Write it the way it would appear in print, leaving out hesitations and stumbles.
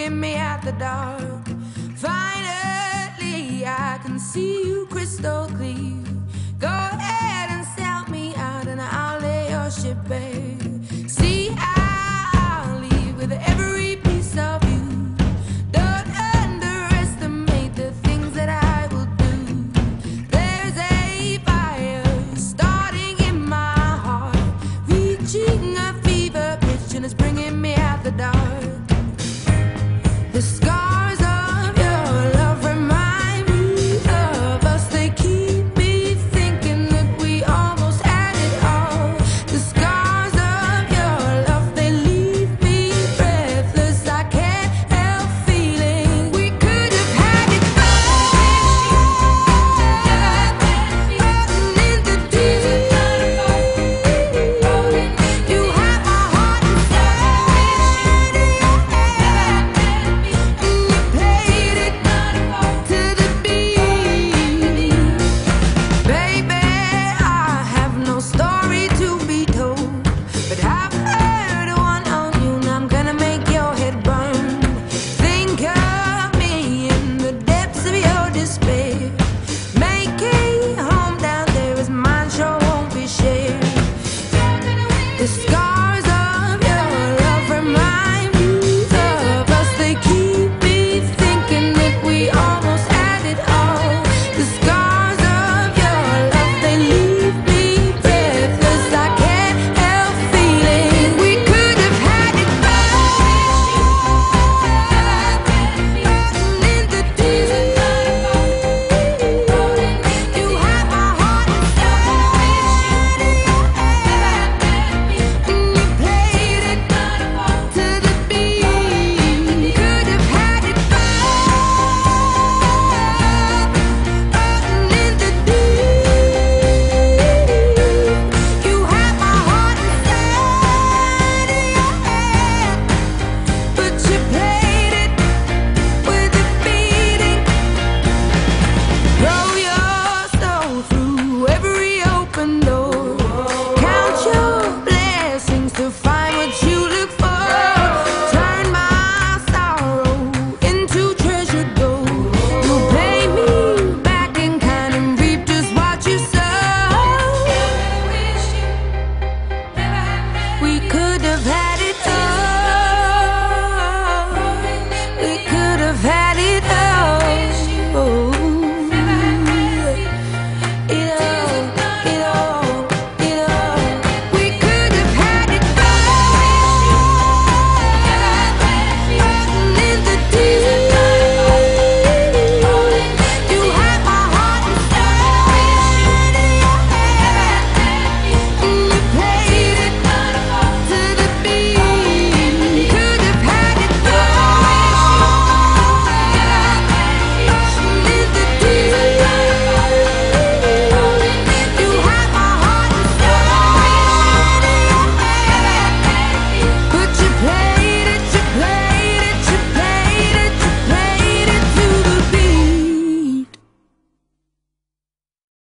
bringing me out the dark. Finally, I can see you crystal clear. Go ahead and sell me out and I'll lay your ship bare. See, I'll leave with every piece of you. Don't underestimate the things that I will do. There's a fire starting in my heart, reaching a fever pitch and it's bringing me out the dark. The sky